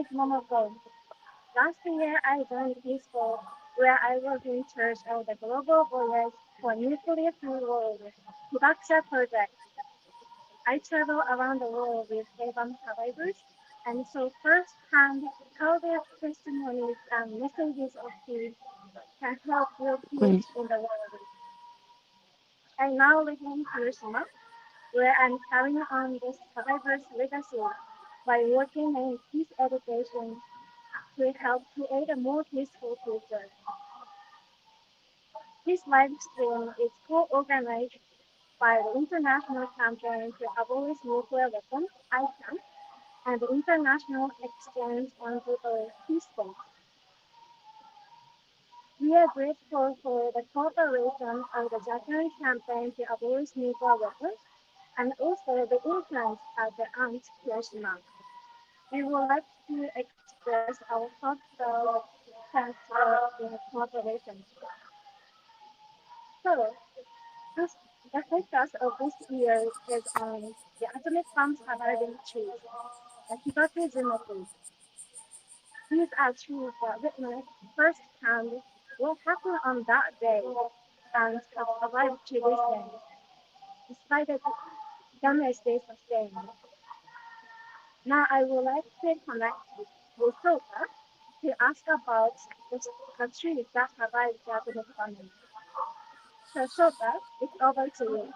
is Momogo. Last year, I joined peaceful, where I was in charge of the global voyage for nuclear-free world, Hibaku project. I travel around the world with Avon survivors and saw firsthand how their testimonies and messages of peace can help build peace in the world. I now live in Hiroshima, where I'm carrying on this survivor's legacy by working in peace education to help create a more peaceful future. This live stream is co-organized by the International Campaign to Abolish Nuclear Weapons, ICAN, and the International Exchange on the Peace State. We are grateful for the cooperation of the Japan campaign to abolish nuclear weapons and also the influence of the Aunt Hiroshima. We would like to express our heartfelt thanks for the cooperation. So, this, the focus of this year is on the atomic bomb surviving trees, the Hibaku Jumoku. These are trees that witnessed firsthand what happened on that day and have survived to this day, despite the damage they sustained. Now I would like to connect with Soka to ask about the trees that survived Japanese bombing. So Soka, it's over to you.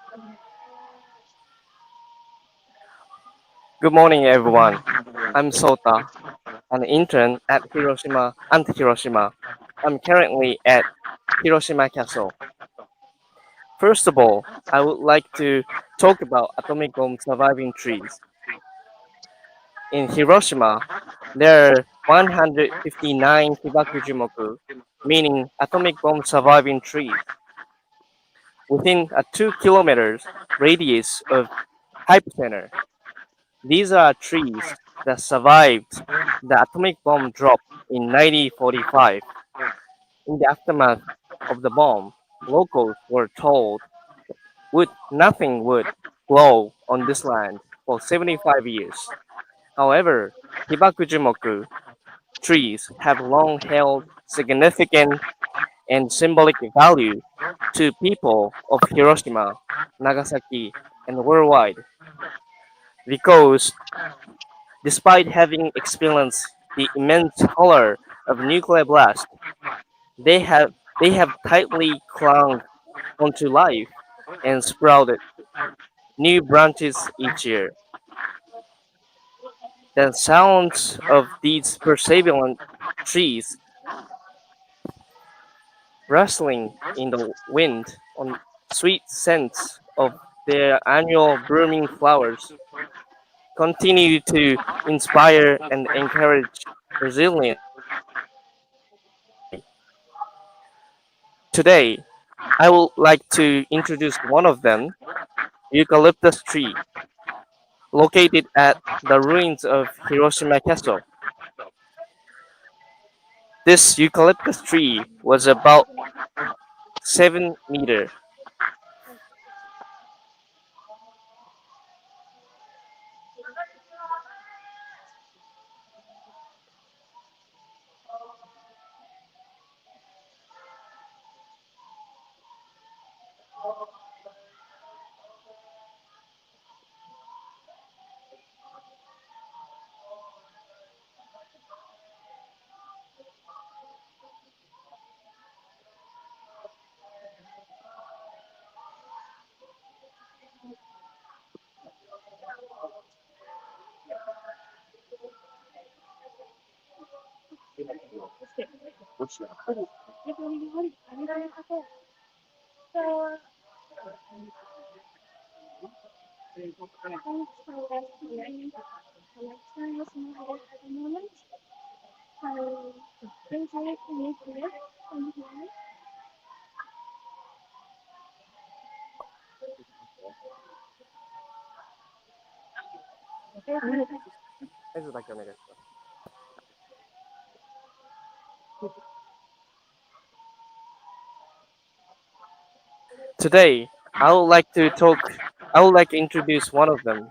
Good morning, everyone. I'm Sota, an intern at Hiroshima and Hiroshima. I'm currently at Hiroshima Castle. First of all, I would like to talk about atomic bomb surviving trees. In Hiroshima, there are 159 Hibaku Jumoku, meaning atomic bomb surviving trees, within a 2 kilometers radius of hypocenter. These are trees that survived the atomic bomb drop in 1945. In the aftermath of the bomb, locals were told nothing would grow on this land for 75 years. However, Hibakujumoku trees have long held significant and symbolic value to people of Hiroshima, Nagasaki, and worldwide because despite having experienced the immense horror of nuclear blast, they have tightly clung onto life and sprouted new branches each year. The sounds of these perseverant trees rustling in the wind on sweet scents of their annual blooming flowers continue to inspire and encourage resilience today. Today, I would like to introduce one of them, eucalyptus tree, located at the ruins of Hiroshima Castle. This eucalyptus tree was about 7 meter. So, thanks for listening. Connection is not at the moment. So, please wait to meet you. Thank you. 合図だけお願いします。Today, I would like to introduce one of them.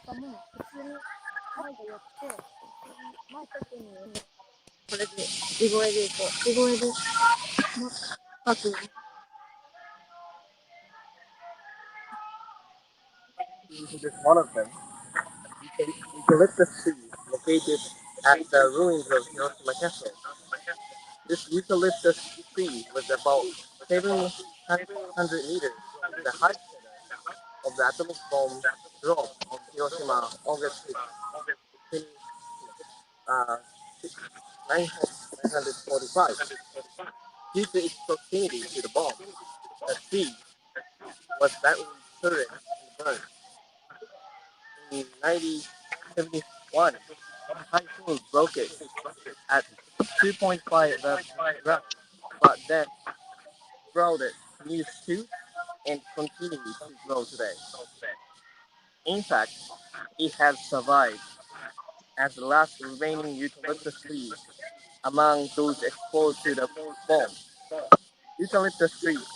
かも普通に前でやって、前特にこれで、地声でいこう。地声で、書く。This is one of them. Eucalyptus tree located at the ruins of Hiroshima Castle. This eucalyptus tree was about 700 meters from the height center of the atomic bomb drop on Hiroshima August 6, uh, 1945. Due to its proximity to the bomb, the tree was badly shredded and burned. In 1971, a typhoon broke it at 2.5 above ground, but then sprouted new shoots and continues to grow today. In fact, it has survived as the last remaining eucalyptus tree among those exposed to the bomb. Eucalyptus trees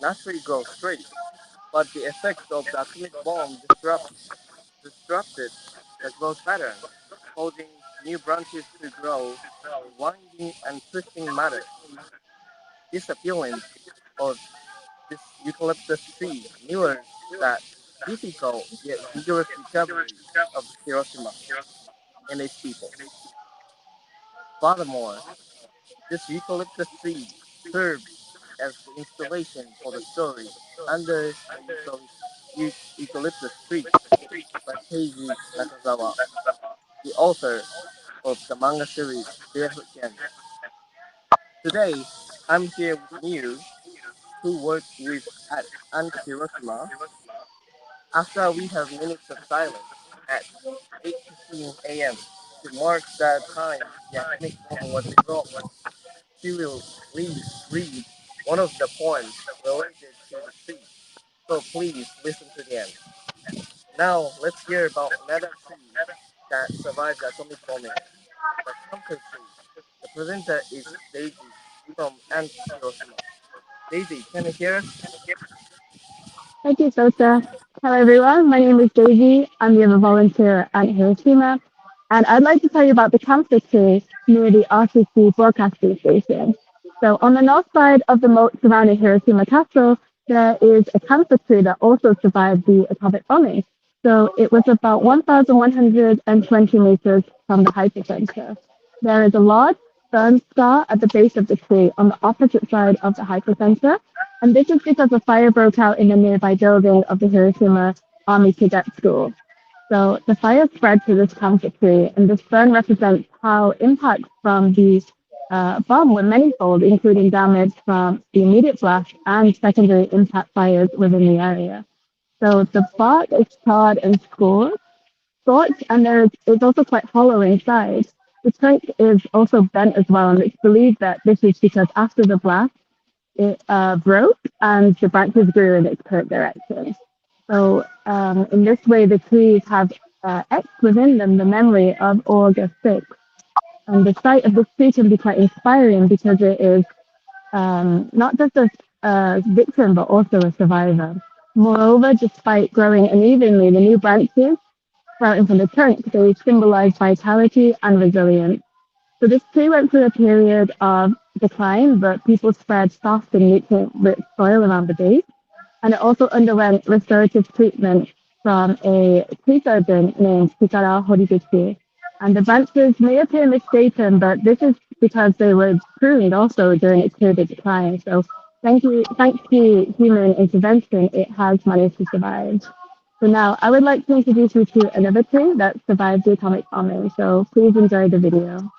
naturally grow straight, but the effects of the atomic bomb disrupted the growth pattern, causing new branches to grow in winding and twisting manner. This appearance of this eucalyptus tree mirrors that difficult yet vigorous recovery of Hiroshima and its people. Furthermore, this eucalyptus tree serves as the inspiration for the story Under the Eucalyptus Tree by Keiji Nakazawa, the author of the manga series Barefoot. Today, I'm here with Miu, who works with at Hiroshima. After we have minutes of silence at 8:15 a.m. to mark the time the atomic bomb was dropped, she will read one of the poems related to the tree. So please listen to the end. Now let's hear about another tree that survived the atomic bombing, the camphor tree. The presenter is Daisy from Hiroshima. Daisy, can you hear us? Thank you, Sota. Hello, everyone. My name is Daisy. I'm the other volunteer at Hiroshima, and I'd like to tell you about the camphor tree near the RCC broadcasting station. So, on the north side of the moat surrounding Hiroshima Castle, there is a camphor tree that also survived the atomic bombing. So, it was about 1,120 meters from the hypocenter. There is a large burn scar at the base of the tree on the opposite side of the hypocenter, and this is because a fire broke out in the nearby building of the Hiroshima Army Cadet School. So the fire spread to this camphor tree, and this burn represents how impacts from the bomb were manifold, including damage from the immediate blast and secondary impact fires within the area. So the bark is charred and scorched, and it's also quite hollow inside. The trunk is also bent as well, and it's believed that this is because after the blast, it broke and the branches grew in its current direction. So in this way, the trees have etched within them the memory of August 6th. And the sight of this tree can be quite inspiring because it is not just a victim, but also a survivor. Moreover, despite growing unevenly, the new branches sprouting from the trunk, they symbolize vitality and resilience. So this tree went through a period of decline, but people spread soft and nutrient-rich soil around the base, and it also underwent restorative treatment from a tree surgeon named Hikara Horiguchi. And the branches may appear misshapen, but this is because they were pruned also during its period of decline. So thanks to human intervention, it has managed to survive. So now I would like to introduce you to another tree that survived the atomic bombing. So please enjoy the video.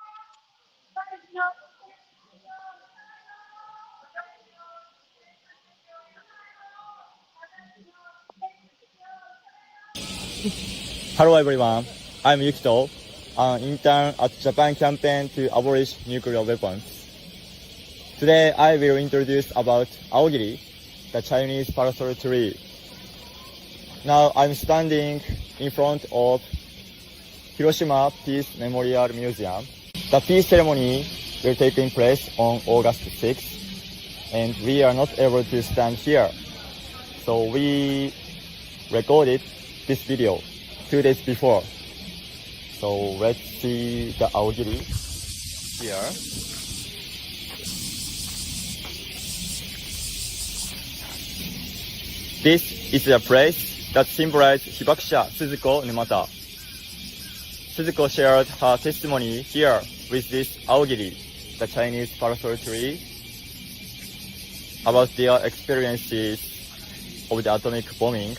Hello everyone, I'm Yukito, an intern at Japan campaign to abolish nuclear weapons. Today I will introduce about Agiri, the Chinese parasol tree. Now I'm standing in front of Hiroshima Peace Memorial Museum. The peace ceremony will take place on August 6th, and we are not able to stand here. So we recorded this video. 2 days before. So let's see the Agiri here. This is a place that symbolizes Hibakusha Suzuko Numata. Suzuko shared her testimony here with this Agiri, the Chinese parasol tree, about their experiences of the atomic bombing.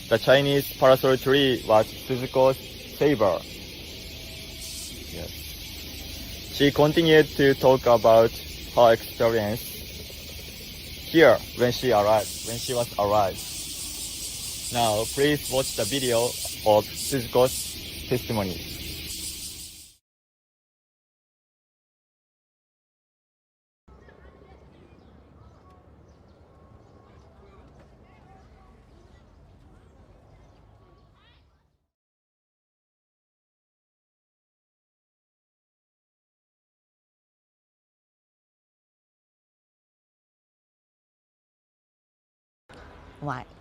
The Chinese parasol tree was Suzuko's savior. Yes. She continued to talk about her experience here when she was arrived. Now, please watch the video of Suzuko's testimony.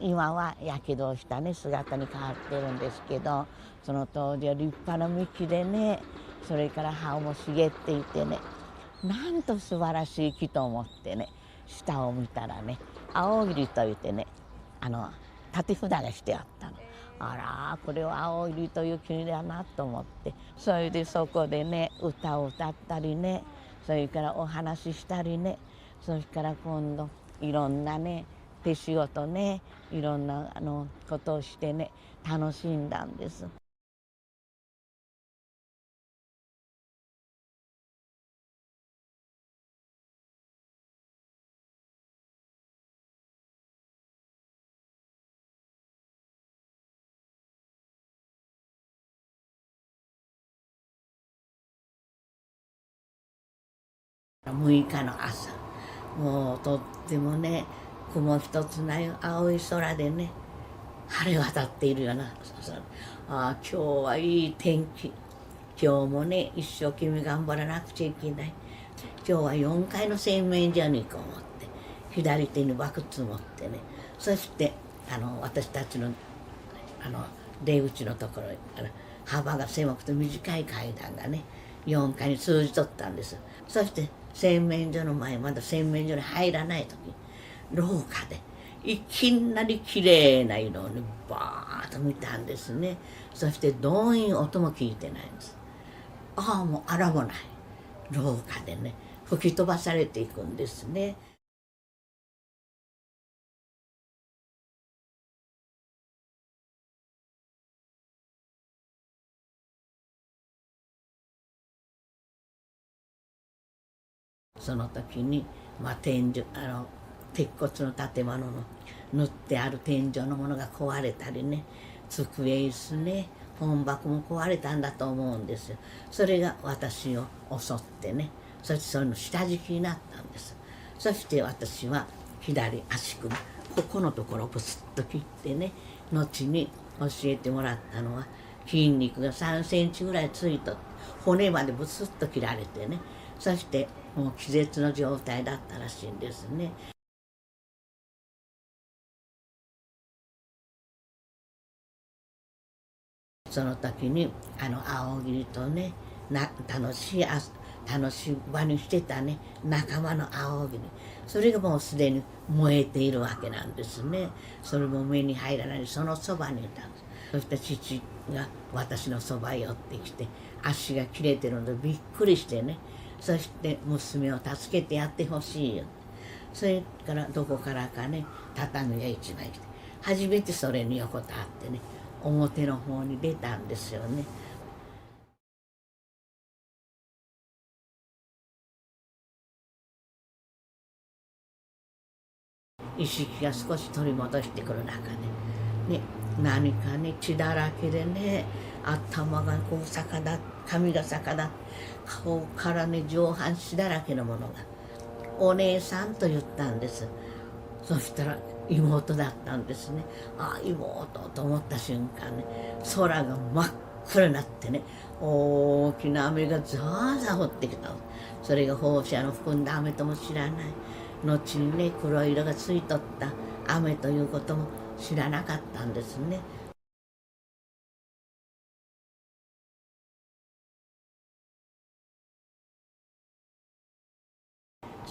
今はやけどをしたね姿に変わってるんですけど、その当時は立派な幹でね、それから葉も茂っていてね、なんと素晴らしい木と思ってね、下を見たらね、青桐といってね、立て札がしてあったの。あらこれは青桐という木だなと思って、それでそこでね歌を歌ったりね、それからお話ししたりね、それから今度いろんなね手仕事ね、いろんなことをしてね楽しんだんです。6日の朝、もうとってもね雲一つない青い空でね、晴れ渡っているような今日はいい天気、今日もね一生懸命頑張らなくちゃいけない。今日は4階の洗面所に行こう思って、左手にバケツ持ってね、そして私たちの出口のところに幅が狭くて短い階段がね4階に通じとったんです。そして洗面所の前、まだ洗面所に入らない時、廊下でいきなりきれいな色をねバーッと見たんですね。そしてどういう音も聞いてないんです。もうあらもない廊下でね吹き飛ばされていくんですね。その時に、天井鉄骨の建物の塗ってある天井のものが壊れたりね、机椅子ね、本箱も壊れたんだと思うんですよ。それが私を襲ってね、そしてそれの下敷きになったんです。そして私は左足首、ここのところをブスッと切ってね、後に教えてもらったのは筋肉が3センチぐらいついと骨までブスッと切られてね、そしてもう気絶の状態だったらしいんですね。その時に青桐とね楽しい場にしてたね仲間の青桐、それがもうすでに燃えているわけなんですね。それも目に入らない、そのそばにいたんです。そして父が私のそばへ寄ってきて、足が切れてるのでびっくりしてね、そして娘を助けてやってほしいよ。それからどこからかね畳が一枚来て、初めてそれに横たわってね表の方に出たんですよね。意識が少し取り戻してくる中で、ね、何かね血だらけでね、頭がこう逆だ、髪が逆だ、顔からね上半身だらけのものが「お姉さん」と言ったんです。そしたら妹だったんですね。妹と思った瞬間ね、空が真っ暗になってね、大きな雨がザーザー降ってきたの。それが放射の含んだ雨とも知らない、後にね黒い色がついとった雨ということも知らなかったんですね。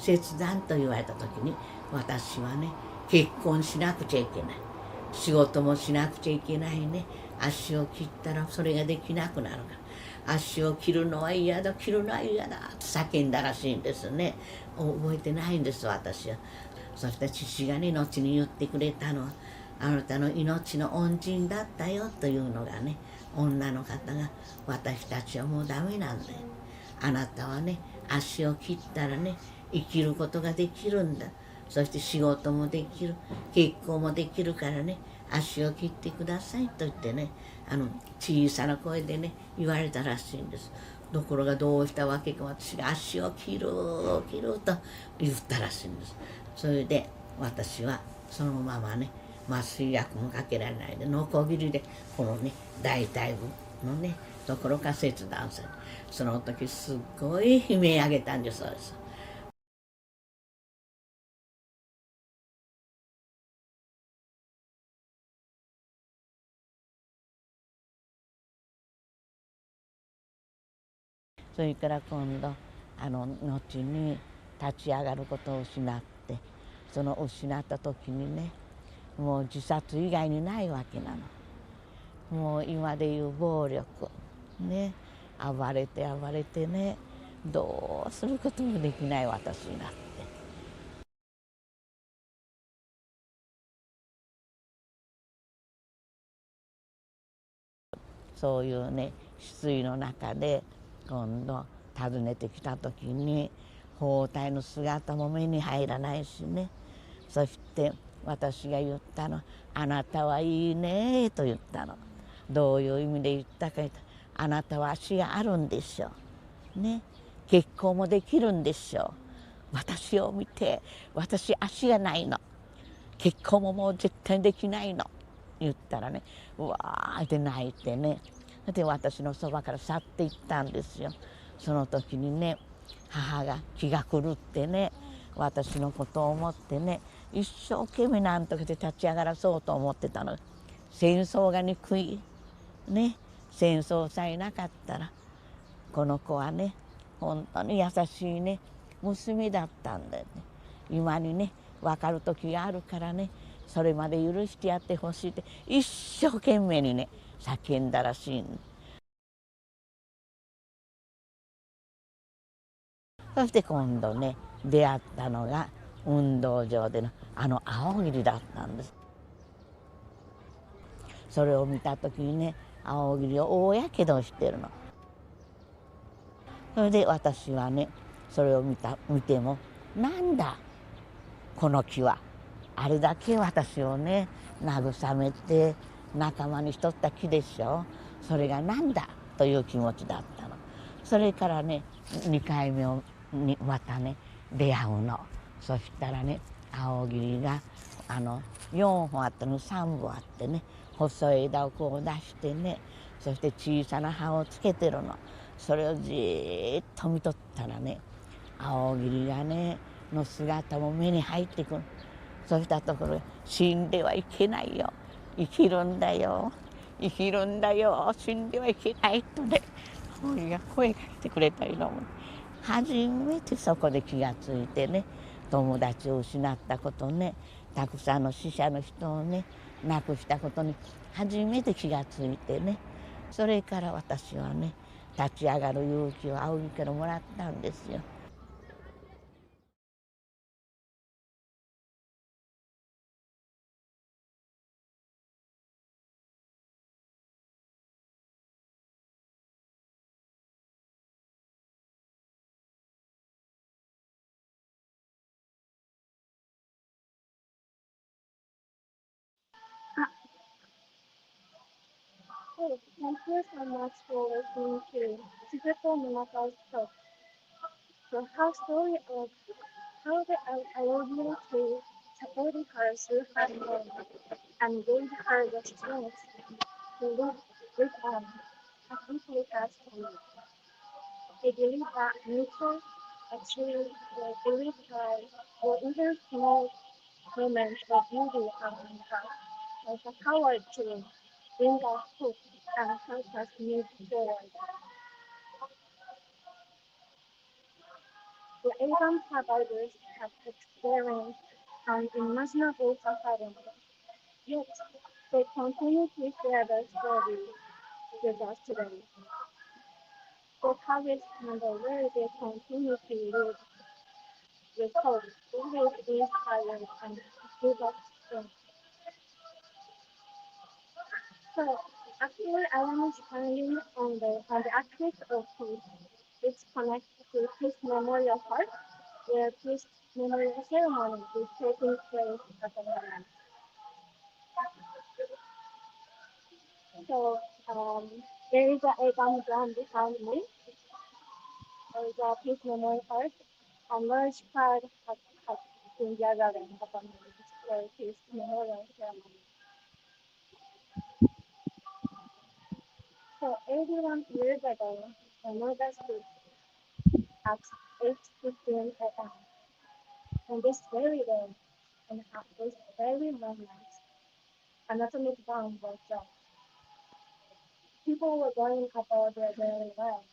切断と言われた時に、私はね、結婚しなくちゃいけない。仕事もしなくちゃいけないね。足を切ったらそれができなくなるから。足を切るのは嫌だ、切るのは嫌だと叫んだらしいんですね。覚えてないんです、私は。そして父がね、後に言ってくれたのは、あなたの命の恩人だったよというのがね、女の方が、私たちはもうダメなんだよ。あなたはね、足を切ったらね、生きることができるんだ。そして仕事もできる、結婚もできるからね、足を切ってくださいと言ってね、小さな声でね、言われたらしいんです。ところがどうしたわけか、私が足を切ると言ったらしいんです。それで私はそのままね、麻酔薬もかけられないで、ノコギリでこのね、大腿部のね、ところから切断され、その時すっごい悲鳴上げたんです、そうです。それから今度後に立ち上がることを失って、その失った時にね、もう自殺以外にないわけなの。もう今でいう暴力ね、暴れてね、どうすることもできない私になって、そういうね、失意の中で今度訪ねてきた時に、包帯の姿も目に入らないしね。そして私が言ったの、あなたはいいねと言ったの。どういう意味で言ったか言ったら、あなたは足があるんでしょうね、結婚もできるんでしょう。私を見て、私足がないの、結婚ももう絶対できないの言ったらね、うわーって泣いてね、で私のそばから去っていったんですよ。その時にね、母が気が狂ってね、私のことを思ってね、一生懸命なんとかして立ち上がらそうと思ってたの。戦争が憎いね、戦争さえなかったらこの子はね、本当に優しいね、娘だったんだよね。今にね、分かる時があるからね、それまで許してやってほしいって一生懸命にね、叫んだらしいの。そして今度ね、出会ったのが運動場での青霧だったんです。それを見た時にね、青霧を大やけどしてるの。それで私はね、それを見ても、なんだこの木は、あれだけ私をね、慰めて仲間にしとった木でしょ。それがなんだという気持ちだったの。それからね、2回目にまたね、出会うの。そしたらね、青霧が4本あったの3本あってね、細い枝をこう出してね、そして小さな葉をつけてるの。それをじーっと見とったらね、青霧がねの姿も目に入ってくる。そうしたところ、死んではいけないよ、生きるんだよ、生きるんだよ、死んではいけないとね、声かけてくれたのも初めてそこで気がついてね、友達を失ったことね、たくさんの死者の人をね亡くしたことに初めて気がついてね、それから私はね、立ち上がる勇気を青木からもらったんですよ。Hey, thank you so much for listening to Suzuko Numata's talk. The whole story of how the IOU to supported her through her pain and gave her the strength to live on has deeply touched me. I believe that nature, actually, believe that or even small moments of beauty and impact has the power to bring us hope and help us move forward. The Asian survivors have experienced an unimaginable suffering, yet they continue to share their stories with us today. Their courage and the way they continue to live with hope always inspire and give us strength. So actually I am standing on the axis of peace, which connects to Peace Memorial Park, where Peace Memorial Ceremony is taking place at the moment. So there is a Egan drum behind me. There is a Peace Memorial Park. A large crowd has been gathering at the moment for Peace Memorial Ceremony. So 81 years ago, another stood at 8:15 a.m. On this very day, and at this very moment, an atomic bomb was dropped. People were going about their daily lives,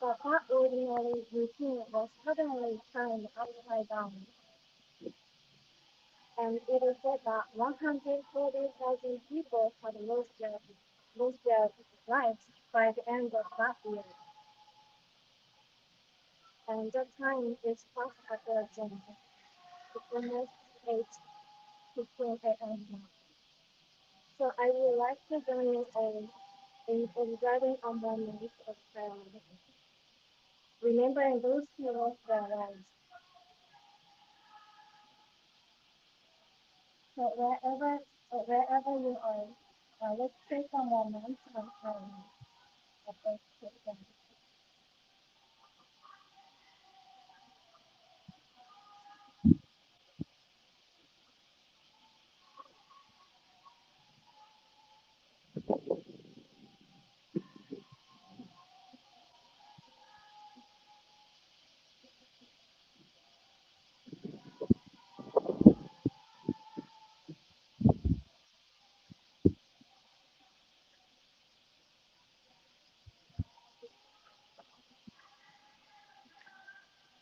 but that ordinary routine was suddenly turned upside down, and it is said that 140,000 people had lost their lives by the end of that year, and that time is fast approaching. It's almost 8:15 a.m. now. So I would like to join you all in observing a moment of silence, remembering those who lost their lives. So wherever you are, let's take a moment of silence at this time.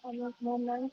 A moment.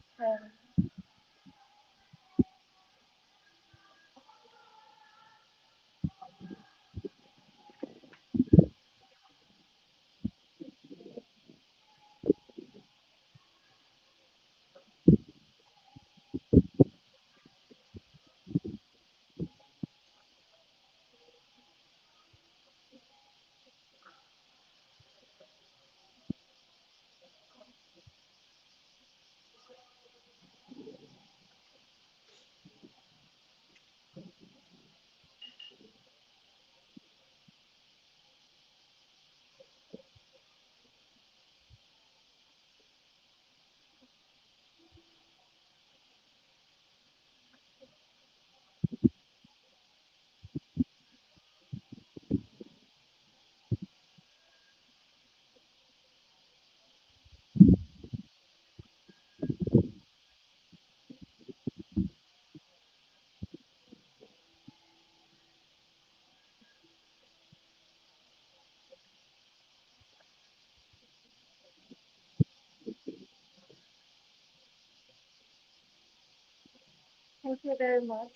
Thank you very much.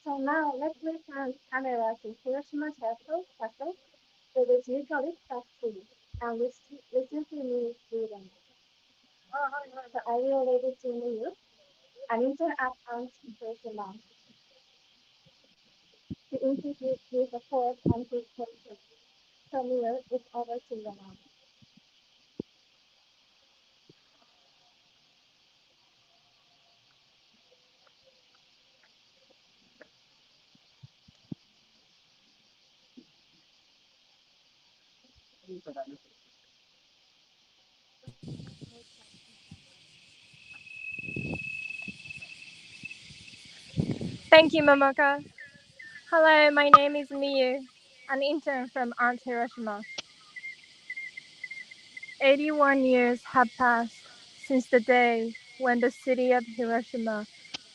So now let's return camera to Hiroshima Castle, with its eucalyptus tree, and listen to me reading. So I will read it to you. An interact on Hiroshima to introduce his support and his culture. So Neil, it's over to you now. Thank you, Momoka. Hello, my name is Miyu, an intern from Aunt Hiroshima. 81 years have passed since the day when the city of Hiroshima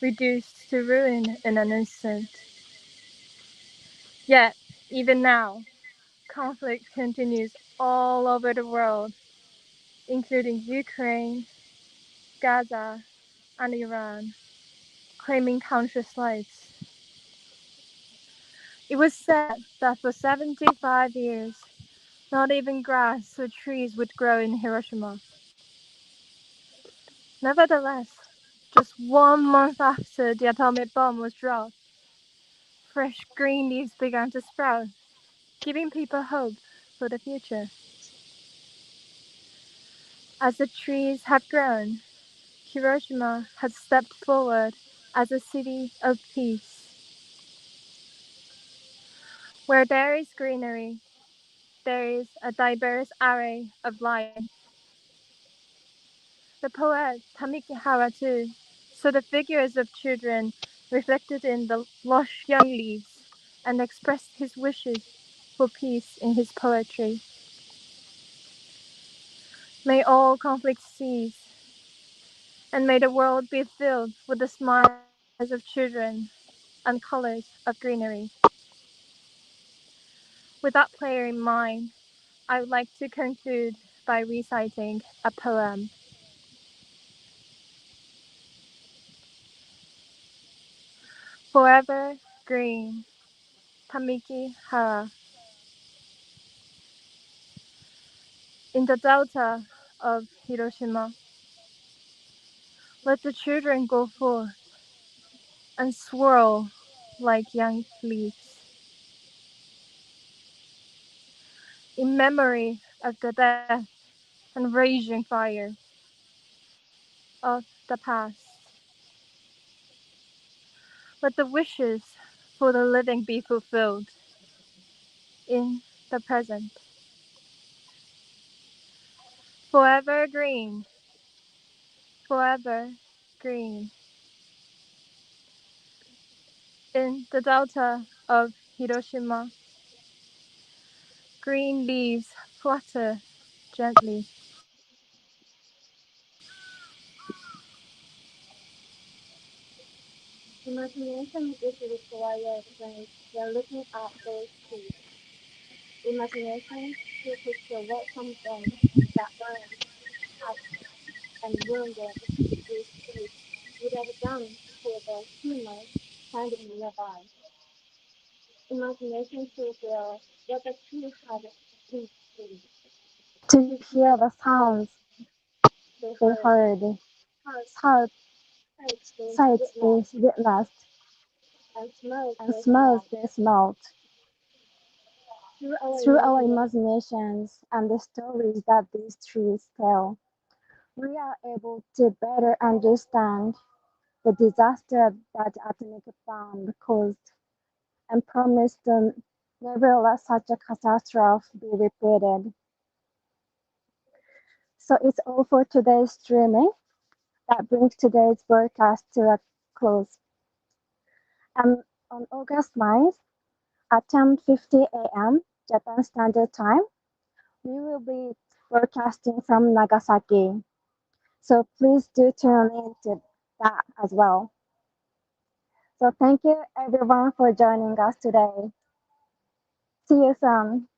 reduced to ruin in an instant. Yet, even now, conflict continues all over the world. including Ukraine, Gaza, and Iran, claiming countless lives. It was said that for 75 years, not even grass or trees would grow in Hiroshima. Nevertheless, just 1 month after the atomic bomb was dropped, fresh green leaves began to sprout, giving people hope for the future. As the trees have grown, Hiroshima has stepped forward as a city of peace. Where there is greenery, there is a diverse array of life. The poet Tamikihara too saw the figures of children reflected in the lush young leaves and expressed his wishes for peace in his poetry. May all conflicts cease, and may the world be filled with the smiles of children and colors of greenery. With that prayer in mind, I would like to conclude by reciting a poem. Forever Green, Tamiki Hara. In the delta of Hiroshima, let the children go forth and swirl like young leaves. In memory of the death and raging fire of the past, let the wishes for the living be fulfilled in the present. Forever green, forever green. In the delta of Hiroshima, green leaves flutter gently. Imagination is required when you're looking at those trees. Imagination to picture what something that burns, touched, and wounded these trees would have done to the humans standing nearby. Imagination to feel what the tree had been through, To to hear hear the sounds they they heard, heard, heart sights they sights they witnessed, witnessed, and smells and they smells smelled. they smelled. Through our Through our imagination, imaginations and the stories that these trees tell, we are able to better understand the disaster that atomic bomb caused and promise to never let such a catastrophe be repeated. So it's all for today's streaming. That brings today's broadcast to a close. And on August 9th at 10:50 a.m. Japan Standard Time, we will be broadcasting from Nagasaki. So please do tune in to that as well. So thank you everyone for joining us today. See you soon.